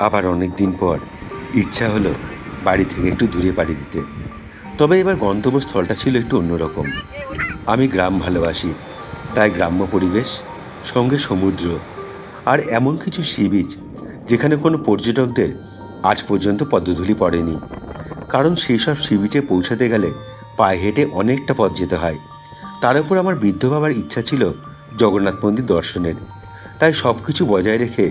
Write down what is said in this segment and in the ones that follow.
আবার অনেক দিন পর ইচ্ছা হলো বাড়ি থেকে একটু দূরে পাড়ি দিতে। তবে এবার গন্তব্যস্থলটা ছিল একটু অন্যরকম। আমি গ্রাম ভালোবাসি, তাই গ্রাম্য পরিবেশ, সঙ্গে সমুদ্র, আর এমন কিছু সি বিচ যেখানে কোনো পর্যটকদের আজ পর্যন্ত পদধূলি পড়েনি। কারণ সেই সব সি বিচে পৌঁছাতে গেলে পায়ে হেঁটে অনেকটা পথ যেতে হয়। তার উপর আমার বৃদ্ধ বাবার ইচ্ছা ছিল জগন্নাথ মন্দির দর্শনের। তাই সব কিছু বজায় রেখে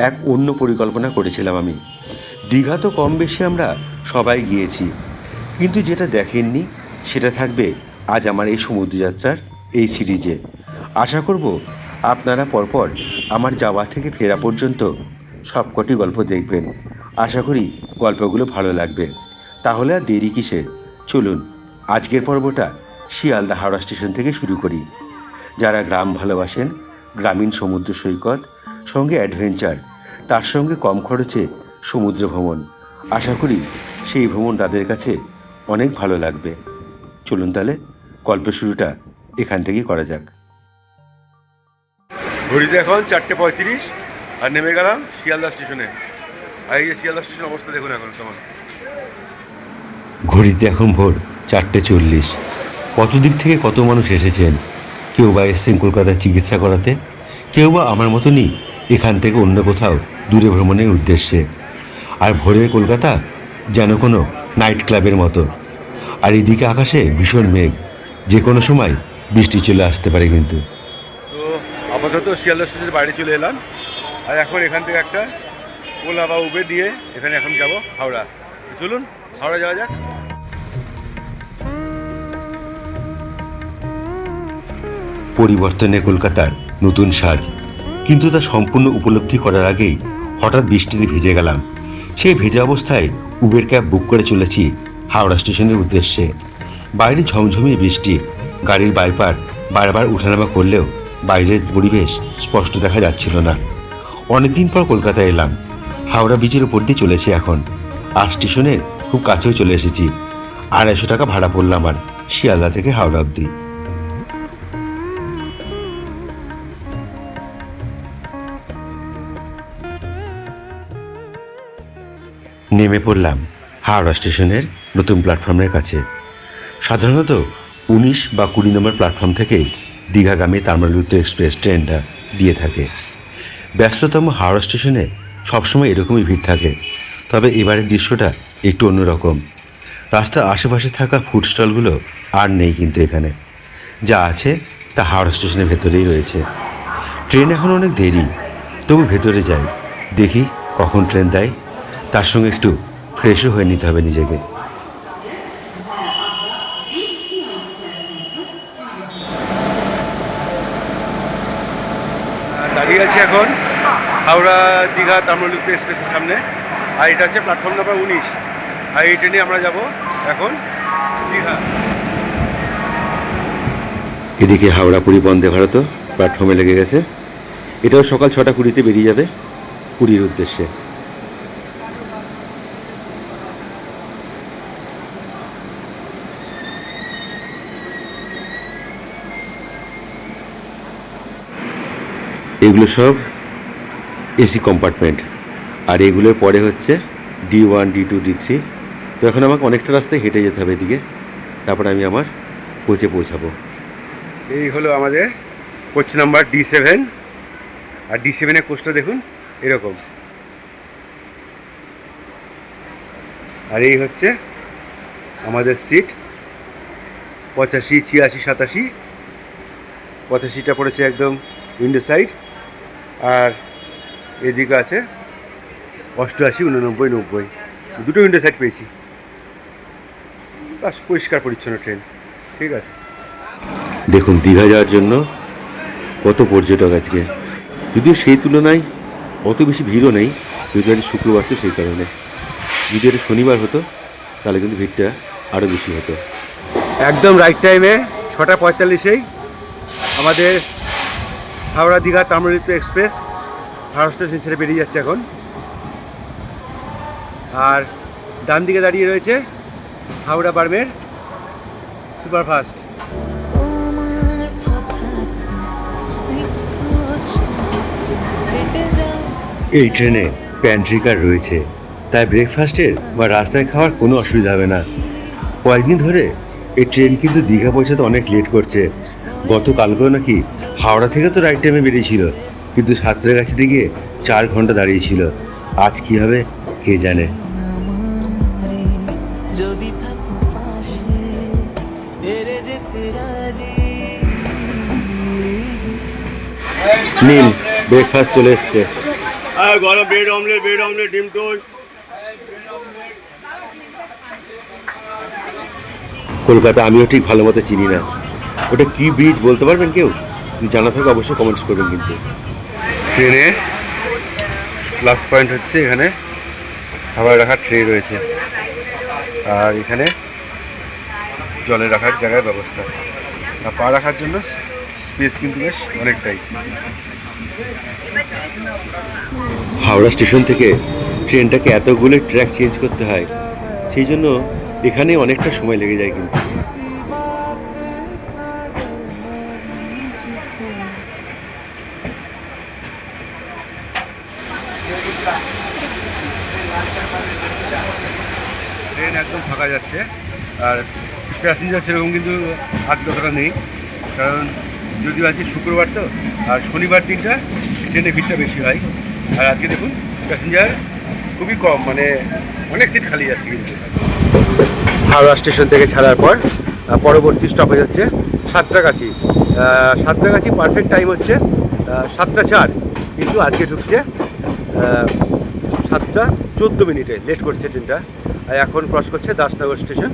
এক অন্য পরিকল্পনা করেছিলাম আমি। দীঘা তো কম বেশি আমরা সবাই গিয়েছি, কিন্তু যেটা দেখেননি সেটা থাকবে আজ আমার এই সমুদ্রযাত্রার এই সিরিজে। আশা করব আপনারা পরপর আমার যাওয়া থেকে ফেরা পর্যন্ত সবকটি গল্প দেখবেন। আশা করি গল্পগুলো ভালো লাগবে। তাহলে আর দেরি কিসের, চলুন আজকের পর্বটা শিয়ালদা হাওড়া স্টেশন থেকে শুরু করি। যারা গ্রাম ভালোবাসেন, গ্রামীণ সমুদ্র সৈকত, সঙ্গে অ্যাডভেঞ্চার, তার সঙ্গে কম খরচে সমুদ্র ভ্রমণ, আশা করি সেই ভ্রমণ তাদের কাছে অনেক ভালো লাগবে। চলুন তাহলে গল্পের শুরুটা এখান থেকেই করা যাক। ঘড়িতে এখন 4:35 আর নেমে গেলাম শিয়ালদা স্টেশনে। আর এই যে শিয়ালদা স্টেশন অবস্থা দেখুন এখন তোমার। ঘড়িতে এখন ভোর 4:40। কত দিক থেকে কত মানুষ এসেছেন। কেউ বা এসছেন কলকাতায় চিকিৎসা করাতে, কেউ বা আমার মতনই এখান থেকে অন্য কোথাও দূরে ভ্রমণের উদ্দেশ্যে। আর ভোরের কলকাতা যেন কোনো নাইট ক্লাবের মতো। আর এদিকে আকাশে ভীষণ মেঘ, যে কোনো সময় বৃষ্টি চলে আসতে পারে কিন্তু। তো আপাতত শিয়ালদা স্টেশনের বাইরে চলে এলাম। আর এখন এখান থেকে একটা ওলা বা উবের নিয়ে এখানে এখন যাব হাওড়া। চলুন হাওড়া যাওয়া যাক। পরিবর্তনে কলকাতার নতুন সাজ, কিন্তু তা সম্পূর্ণ উপলব্ধি করার আগেই হঠাৎ বৃষ্টিতে ভিজে গেলাম। সেই ভেজা অবস্থায় উবের ক্যাব বুক করে চলেছি হাওড়া স্টেশনের উদ্দেশ্যে। বাইরে ঝমঝমিয়ে বৃষ্টি, গাড়ির বাইপার বারবার উঠানামা করলেও বাইরের পরিবেশ স্পষ্ট দেখা যাচ্ছিল না। অনেকদিন পর কলকাতায় এলাম। হাওড়া ব্রিজের উপর দিয়ে চলেছি এখন, আর স্টেশনের খুব কাছেও চলে এসেছি। 250 টাকা ভাড়া পড়ল আমার শিয়ালদা থেকে হাওড়া অবধি। নেমে পড়লাম হাওড়া স্টেশনের নতুন প্ল্যাটফর্মের কাছে। সাধারণত 19 বা 20 নম্বর প্ল্যাটফর্ম থেকেই দীঘাগামী তাম্রলিপ্ত এক্সপ্রেস ট্রেনটা দিয়ে থাকে। ব্যস্ততম হাওড়া স্টেশনে সবসময় এরকমই ভিড় থাকে, তবে এবারের দৃশ্যটা একটু অন্যরকম। রাস্তার আশেপাশে থাকা ফুড স্টলগুলো আর নেই, কিন্তু এখানে যা আছে তা হাওড়া স্টেশনের ভেতরেই রয়েছে। ট্রেন এখন অনেক দেরি, তবু ভেতরে যাই, দেখি কখন ট্রেন দেয়। তার সঙ্গে একটু ফ্রেশও হয়ে নিতে হবে নিজেকে। দাঁড়িয়ে আছি এখন হাওড়া দীঘা তাম্রলিপ্ত এক্সপ্রেসের সামনে। আর এটা হচ্ছে প্ল্যাটফর্ম নাম্বার 19। আর এই ট্রেনে আমরা যাব এখন দীঘা। এদিকে হাওড়া পুরী বন্দে ভারত প্ল্যাটফর্মে লেগে গেছে। এটাও সকাল 6:20 বেরিয়ে যাবে পুরীর উদ্দেশ্যে। এগুলো সব এসি কম্পার্টমেন্ট, আর এগুলোর পরে হচ্ছে D1, D2, D3। তো এখন আমাকে অনেকটা রাস্তায় হেঁটে যেতে হবে এদিকে, তারপর আমি আমার কোচে পৌঁছাবো। এই হলো আমাদের কোচ নাম্বার D7। আর D7-এর কোচটা দেখুন এরকম। আর এই হচ্ছে আমাদের সিট 85, 86, 87। 85টা পড়েছে একদম উইন্ডো সাইড, আর এদিকে আছে 88, 89, 90। দুটো উইন্ডো সাইড পেয়েছি। বাস পরিষ্কার পরিচ্ছন্ন ট্রেন, ঠিক আছে। দেখুন দীঘা যাওয়ার জন্য কত পর্যটক আজকে, যদিও সেই তুলনায় অত বেশি ভিড়ও নেই, যেহেতু আজ শুক্রবার, তো সেই কারণে। যদি এটা শনিবার হতো তাহলে কিন্তু ভিড়টা আরও বেশি হতো। একদম রাইট টাইমে 6:45-এই আমাদের হাওড়া দীঘা তাম্রলিপ্ত এক্সপ্রেস হাওড়া স্টেশন ছেড়ে বেরিয়ে যাচ্ছে এখন। আর ডান দিকে দাঁড়িয়ে রয়েছে হাওড়া বারমের সুপারফাস্ট। এই ট্রেনে প্যান্ট্রি কার রয়েছে, তাই ব্রেকফাস্টের বা রাস্তায় খাওয়ার কোনো অসুবিধা হবে না। কয়েকদিন ধরে এই ট্রেন কিন্তু দীঘা পৌঁছাতে অনেক লেট করছে। গতকালকেও নাকি হাওড়া থেকে তো রাইট টাইমে বেরিয়েছিল, কিন্তু সাঁতরাগাছিতে গিয়ে 4 ঘন্টা দাঁড়িয়েছিল। আজ কী হবে কে জানে। নিন, ব্রেকফাস্ট চলে এসছে। গরম ব্রেড অমলেট, ডিম টোস্ট। কলকাতা আমিও ঠিক ভালো মতো চিনি না, ওটা কি ব্রিজ বলতে পারবেন কেউ? জানা থাকে অবশ্যই কমেন্টস করবেন। কিন্তু ট্রেনের প্লাস পয়েন্ট হচ্ছে এখানে খাবার রাখার ট্রে রয়েছে, আর এখানে জলে রাখার জায়গার ব্যবস্থা, আর পা রাখার জন্য স্পেস কিন্তু বেশ অনেকটাই। হাওড়া স্টেশন থেকে ট্রেনটাকে এতগুলো ট্র্যাক চেঞ্জ করতে হয়, সেই জন্য এখানে অনেকটা সময় লেগে যায়। কিন্তু ট্রেন একদম ফাঁকা যাচ্ছে, আর প্যাসেঞ্জার সেরকম কিন্তু হাত কতটা নেই, কারণ যদিও আজকে শুক্রবার তো, আর শনিবার দিনটা ট্রেনে ভিড়টা বেশি হয়। আর আজকে দেখুন প্যাসেঞ্জার খুবই কম, মানে অনেক সিট খালি যাচ্ছে। কিন্তু হাওড়া স্টেশন থেকে ছাড়ার পর পরবর্তী স্টপেজ হচ্ছে সাঁতরাগাছি। সাঁতরাগাছি পারফেক্ট টাইম হচ্ছে 7:04, কিন্তু আজকে ঢুকছে 7:14, লেট করছে ট্রেনটা। আর এখন ক্রস করছে দাসনগর স্টেশন,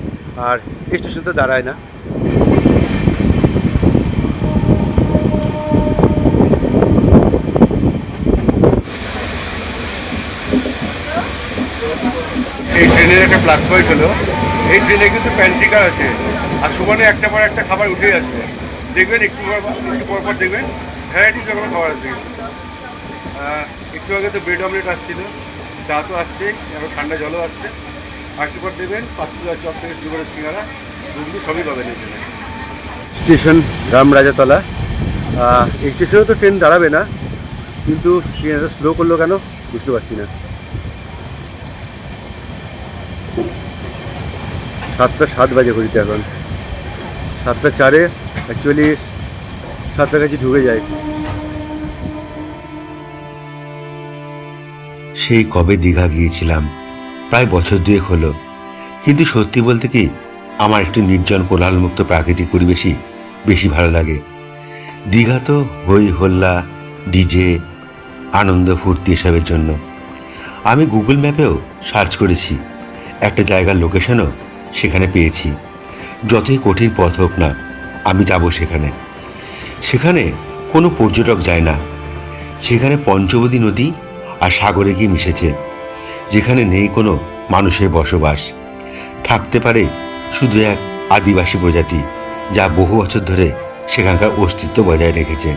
আর এই স্টেশন তো দাঁড়ায় না। এই ট্রেনের একটা প্লাস পয়েন্ট হলো, এই ট্রেনে কিন্তু প্যান্ট্রি কার আছে, আর সমানে একটা পর একটা খাবার উঠেই আসবে। দেখবেন একটু পর দেখবেন ভ্যারাইটিস রকমের খাবার আসবে। একটু আগে তো ব্রেড অমলেট আসছিল, চা তো আসছে, এবার ঠান্ডা জলও আসছে। আর একটু পর দেবেন 5 চপ থেকে শুরু করে সিঙ্গারা, দুগুলো সবই পাবেন এই ট্রেনে। স্টেশন রামরাজাতলা। এই স্টেশনে তো ট্রেন দাঁড়াবে না, কিন্তু ট্রেন এত স্লো করলো কেন বুঝতে পারছি না। 7:07 বাজে ঘড়িতে, এখন 7:04 অ্যাকচুয়ালি সাঁতরাগাছি ঢুকে যায়। সেই কবে দীঘা গিয়েছিলাম, প্রায় বছর 2 হলো। কিন্তু সত্যি বলতে কি, আমার একটু নির্জন কোলাহলমুক্ত প্রাকৃতিক পরিবেশই বেশি ভালো লাগে। দীঘা তো হই হল্লা, ডিজে, আনন্দ ফুর্তি এসবের জন্য। আমি গুগল ম্যাপেও সার্চ করেছি, একটা জায়গার লোকেশনও সেখানে পেয়েছি। যতই কঠিন পথ হোক না, আমি যাব সেখানে। সেখানে কোনো পর্যটক যায় না, সেখানে পঞ্চবতী নদী আর সাগরে গিয়ে মিশেছে, যেখানে নেই কোনো মানুষের বসবাস। থাকতে পারে শুধু এক আদিবাসী প্রজাতি, যা বহু বছর ধরে সেখানকার অস্তিত্ব বজায় রেখেছে।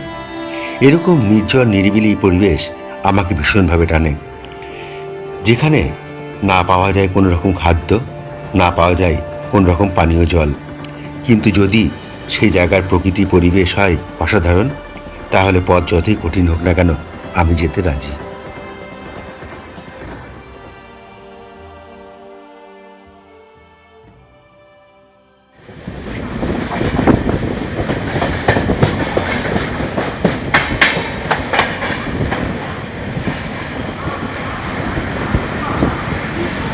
এরকম নির্জন নিরিবিলি পরিবেশ আমাকে ভীষণভাবে টানে, যেখানে না পাওয়া যায় কোনো রকম খাদ্য, না পাওয়া যায় কোনো রকম পানীয় জল, কিন্তু যদি সেই জায়গার প্রকৃতি পরিবেশ হয় অসাধারণ, তাহলে পথ যতই কঠিন হোক না কেন আমি যেতে রাজি।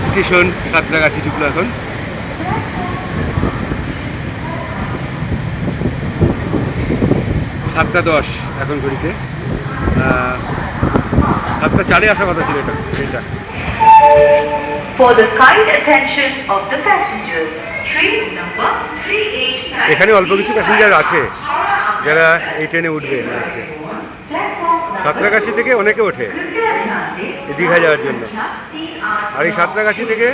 স্টেশন সাঁতরাগাছি ঢুকলো এখন। 7:10 এখন ঘড়িতে। 7:04 আসার কথা ছিল এটা ট্রেনটা। For the kind attention of the passengers, train number 389. এখানে অল্প কিছু প্যাসেঞ্জার আছে যারা এই ট্রেনে উঠবে মনে হচ্ছে। সাঁতরাগাছি থেকে অনেকে ওঠে দীঘা যাওয়ার জন্য, আর এই সাঁতরাগাছি থেকে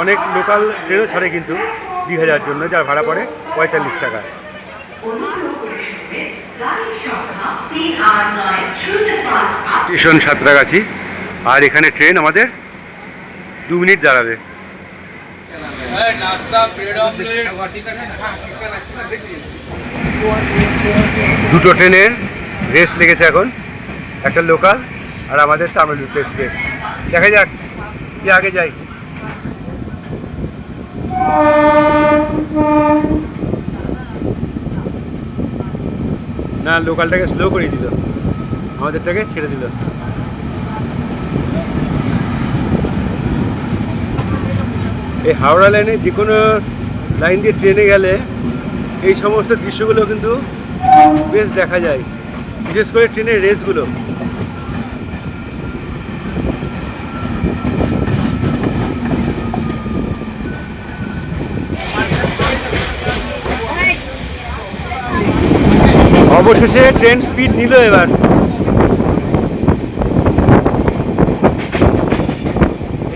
অনেক লোকাল ট্রেনও ছাড়ে কিন্তু দীঘা যাওয়ার জন্য, যার ভাড়া পড়ে 45 টাকা। স্টেশন সাঁতরাগাছি, আর এখানে ট্রেন আমাদের 2 মিনিট দাঁড়াবে। দুটো ট্রেনের রেস লেগেছে এখন, একটা লোকাল আর আমাদের তামিলনাড়ু এক্সপ্রেস। দেখা যাক কি আগে যাই। না, লোকালটাকে স্লো করে দিল, আমাদেরটাকে ছেড়ে দিল। এই হাওড়া লাইনে যে কোনো লাইন দিয়ে ট্রেনে গেলে এই সমস্ত দৃশ্যগুলো কিন্তু বেশ দেখা যায়, বিশেষ করে ট্রেনের রেসগুলো। অবশেষে ট্রেন স্পিড নিল এবার।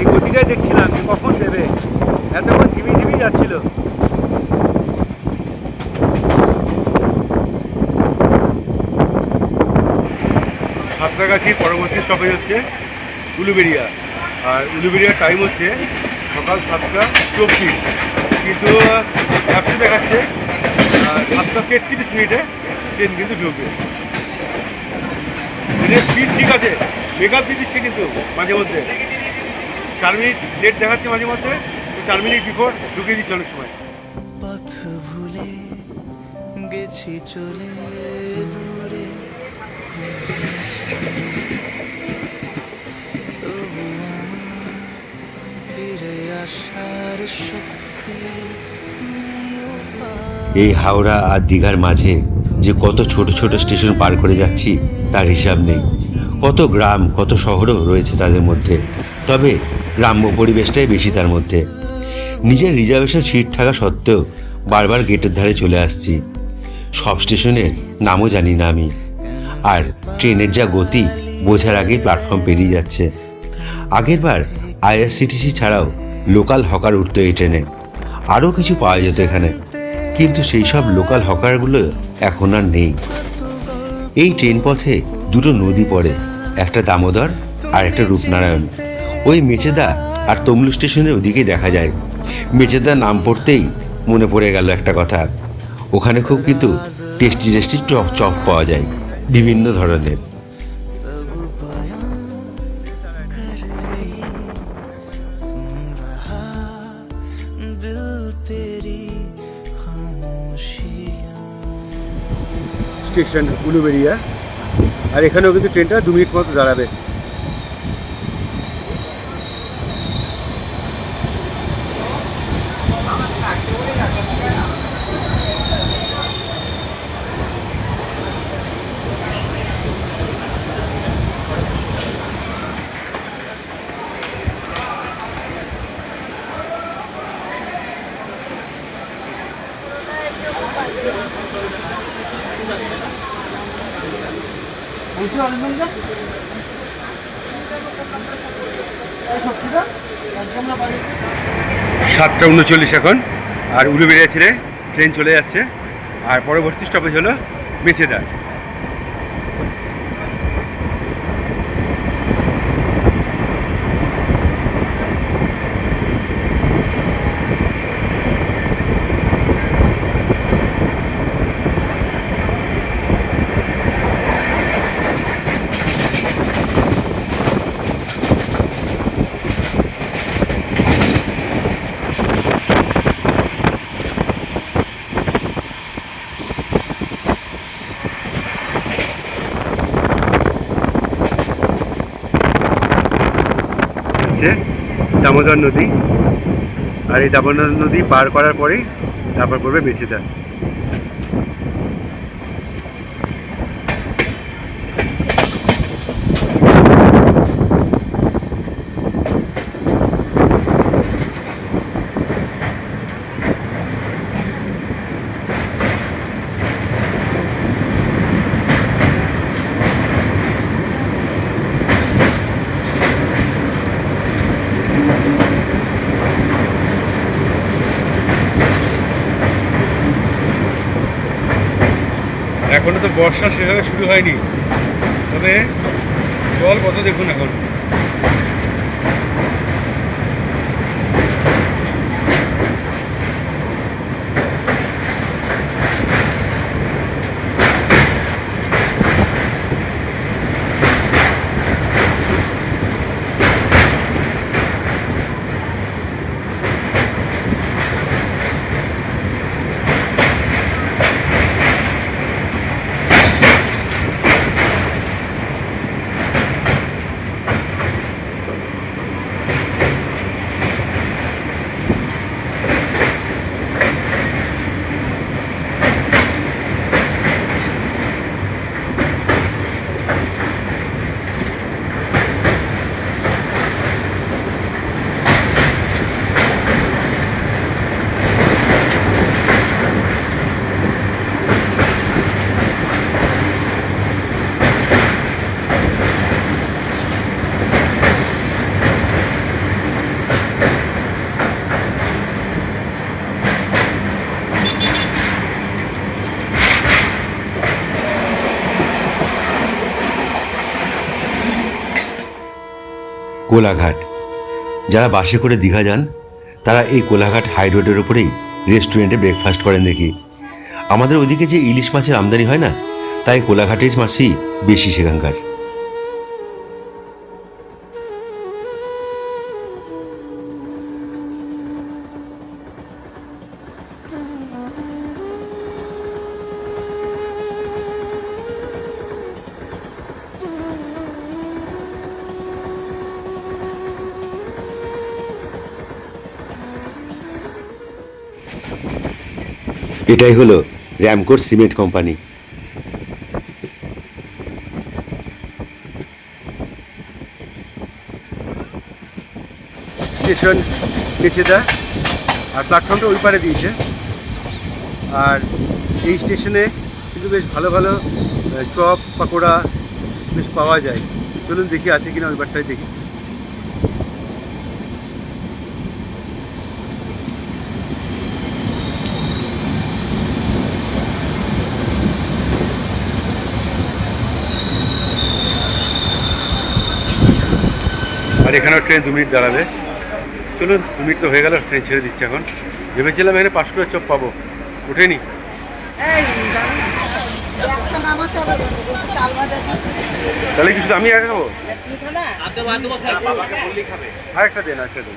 এই গতিটাই দেখছিলাম যে কখন দেবে, এতক্ষণ ঝিমি ঝিমি যাচ্ছিল। সাঁতরাগাছির পরবর্তী স্টপেজ হচ্ছে উলুবেড়িয়া, আর উলুবেড়িয়ার টাইম হচ্ছে সকাল 7:24, কিন্তু অ্যাপসে দেখাচ্ছে 7:33 ট্রেন কিন্তু ঢুকবে। ট্রেনের স্পিড ঠিক আছে, মেকআপ দিয়ে দিচ্ছে কিন্তু মাঝে মধ্যে 4 মিনিট লেট দেখাচ্ছে, মাঝে মধ্যে 4 মিনিট বিফোর ঢুকিয়ে দিচ্ছে অনেক সময়। পথ ভুলে গেছি চলে দূরে, তবু আমার ফিরে আসার শক্তি নেই উপায়। এই হাওড়া আর দীঘার মাঝে যে কত ছোট ছোট স্টেশন পার করে যাচ্ছি তার হিসাব নেই। কত গ্রাম, কত শহরও রয়েছে তাদের মধ্যে, তবে গ্রাম্য পরিবেশটাই বেশি তার মধ্যে। নিজের রিজার্ভেশন সিট থাকা সত্ত্বেও বারবার গেটের ধারে চলে আসছি। সব স্টেশনের নামও জানি না আমি, আর ট্রেনের যা গতি বোঝার আগেই প্ল্যাটফর্ম পেরিয়ে যাচ্ছে। আগেরবার আইআরসিটিসি ছাড়াও লোকাল হকার উঠতো এই ট্রেনে, আরও কিছু পাওয়া যেত এখানে, কিন্তু সেই সব লোকাল হকারগুলো এখন আর নেই। এই ট্রেন পথে দুটো নদী পড়ে, একটা দামোদর আর একটা রূপনারায়ণ। ওই মেচেদা আর তমলু স্টেশনের ওদিকে দেখা যায়। মেচেদা নাম পড়তেই মনে পড়ে গেল একটা কথা, ওখানে খুব কিন্তু টেস্টি টেস্টি চপ পাওয়া যায় বিভিন্ন ধরনের। सब बयां कर रही, सुन रहा दिल तेरी खामोशियां। স্টেশন উলুবেড়িয়া, আর এখানেও কিন্তু ট্রেনটা 2 মিনিট মতো দাঁড়াবে। সাতটা 39 এখন, আর উলুবেড়িয়া ছেড়ে ট্রেন চলে যাচ্ছে, আর পরবর্তী স্টপেজ হলো মেচেদা। হচ্ছে দামোদর নদী, আর এই দামোদর নদী পার করার পরেই তারপর পড়বে মেচেদা। এখনো তো বর্ষা সেভাবে শুরু হয়নি, তবে জল কত দেখুন এখন। কোলাঘাট। যারা বাসে করে দীঘা যান তারা এই কোলাঘাট হাই রোডের ওপরেই রেস্টুরেন্টে ব্রেকফাস্ট করেন দেখি। আমাদের ওদিকে যে ইলিশ মাছের আমদানি হয় না, তাই কোলাঘাটের মাছই বেশি সেখানকার। এটাই হলো র্যামকোর সিমেন্ট কোম্পানি। স্টেশন কেচেদা, আর প্ল্যাটফর্মটা ওই পারে দিয়েছে। আর এই স্টেশনে কিন্তু বেশ ভালো ভালো চপ পাকোড়া বেশ পাওয়া যায়। চলুন দেখি আছে কিনা, ওই পারটাই দেখি। আর এখানেও ট্রেন 2 মিনিট দাঁড়াবে। চলুন, 2 মিনিট তো হয়ে গেল, ট্রেন ছেড়ে দিচ্ছে এখন। ভেবেছিলাম এখানে 5 কিলো চপ পাবো, ওঠেনি। তাহলে কিছু আমি একা খাবো? আরেকটা দেন, আরেকটা দেন।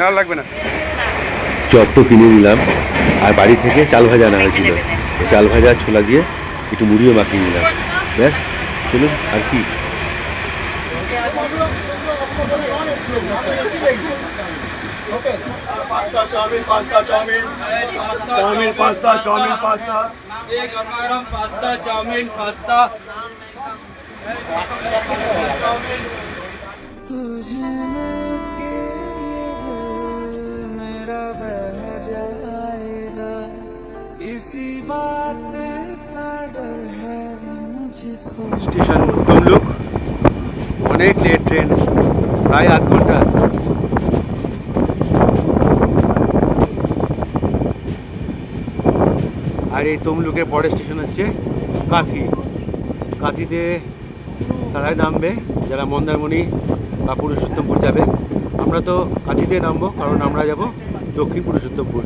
না লাগবে না। চপ তো কিনে নিলাম, আর বাড়ি থেকে চাল ভাজা আনা হয়েছিল। চাল ভাজা ছোলা দিয়ে একটু মুড়িও মাখিয়ে নিলাম। ব্যাস, চলুন আর কি। तुझ में के ये दिल मेरा बह जाएगा, इसी बात का डर है मुझको। স্টেশন তমলুক, অনেক লেট ট্রেন, প্রায় আধ ঘন্টা। আর এই তমলুকের পরের স্টেশন হচ্ছে কাঁথি। কাঁথিতে তারাই নামবে যারা মন্দারমণি বা পুরুষোত্তমপুর যাবে। আমরা তো কাঁথিতে নামবো, কারণ আমরা যাব দক্ষিণ পুরুষোত্তমপুর।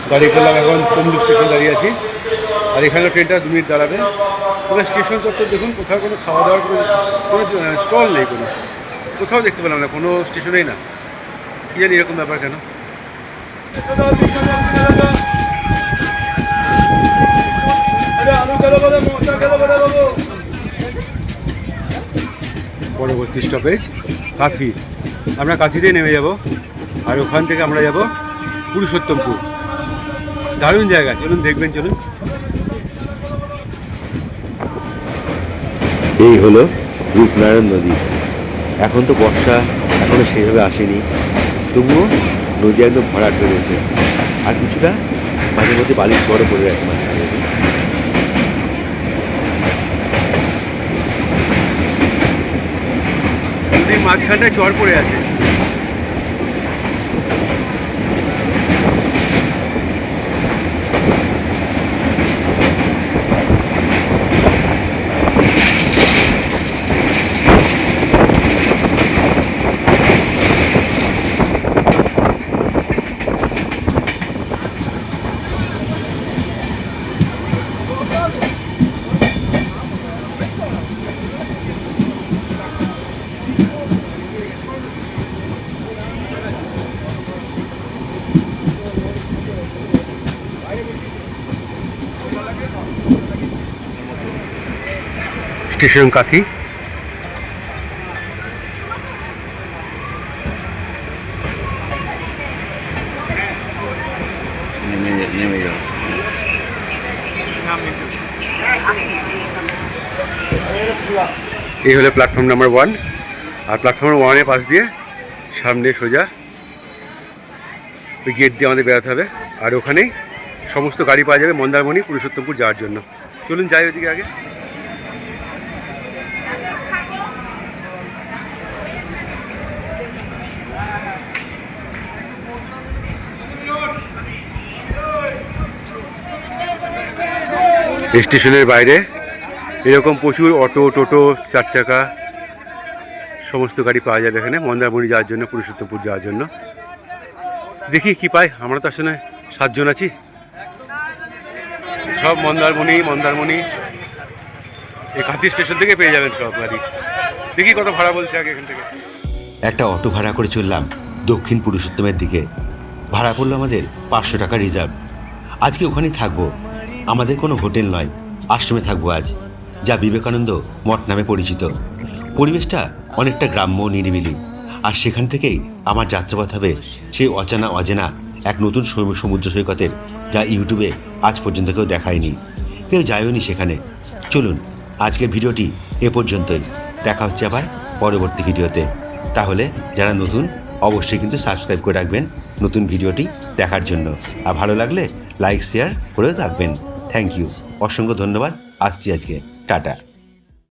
দাঁড়িয়ে পড়লাম, এখন তমলুক স্টেশন দাঁড়িয়ে আছি। আর এখানে ট্রেনটা 2 মিনিট দাঁড়াবে। তবে স্টেশন চত্বর দেখুন, কোথাও কোনো খাওয়া দাওয়ার কোনো স্টল নেই, কোনো কোথাও দেখতে পেলাম না, কোনো স্টেশনেই না। কী জানি এরকম ব্যাপার কেন। পরবর্তী স্টপেজ কাঁথি। আমরা কাঁথিতেই নেমে যাব, আর ওখান থেকে আমরা যাব পুরুষোত্তমপুর। দারুণ জায়গা, চলুন দেখবেন, চলুন। এই হলো রূপনারায়ণ নদী। এখন তো বর্ষা এখনো সেইভাবে আসেনি, তবুও নদী একদম ভরাট হয়ে রয়েছে। আর কিছুটা মাঝে মধ্যে বালির চড়ও পড়ে গেছে মাঝে মাঝে। নদীর মাঝখানটায় চর পড়ে আছে। স্টেশন কাঁথি। এই হলো প্ল্যাটফর্ম নাম্বার 1। আর প্ল্যাটফর্ম 1-এর পাশ দিয়ে সামনে সোজা ওই গেট দিয়ে আমাদের বেরোতে হবে। আর ওখানেই সমস্ত গাড়ি পাওয়া যাবে মন্দারমণি পুরুষোত্তমপুর যাওয়ার জন্য। চলুন যাই ওইদিকে আগে। স্টেশনের বাইরে এরকম প্রচুর অটো টোটো 4 চাকা সমস্ত গাড়ি পাওয়া যাবে এখানে মন্দারমণি যাওয়ার জন্য, পুরুষোত্তমপুর যাওয়ার জন্য। দেখি কি পাই, আমরা তো আসলে 7 জন আছি, সব মন্দারমণি এই কাঁথি স্টেশন থেকে পেয়ে যাবেন সব গাড়ি। দেখি কত ভাড়া বলছে আগে এখান থেকে। একটা অটো ভাড়া করে চললাম দক্ষিণ পুরুষোত্তমের দিকে। ভাড়া পড়লো আমাদের 500 টাকা রিজার্ভ। আজকে ওখানেই থাকবো, আমাদের কোনো হোটেল নয়, আশ্রমে থাকবো আজ, যা বিবেকানন্দ মঠ নামে পরিচিত। পরিবেশটা অনেকটা গ্রাম্য নিরিবিলি, আর সেখান থেকেই আমার যাত্রাপথ হবে সেই অজানা এক নতুন সমুদ্র সৈকতের, যা ইউটিউবে আজ পর্যন্ত কেউ দেখায়নি, কেউ যায়ওনি সেখানে। চলুন আজকের ভিডিওটি এ পর্যন্তই, দেখা হচ্ছে আবার পরবর্তী ভিডিওতে। তাহলে যারা নতুন অবশ্যই কিন্তু সাবস্ক্রাইব করে রাখবেন নতুন ভিডিওটি দেখার জন্য, আর ভালো লাগলে লাইক শেয়ার করেও রাখবেন। থ্যাংক ইউ, অসংখ্য ধন্যবাদ। আসছি আজকে, টাটা।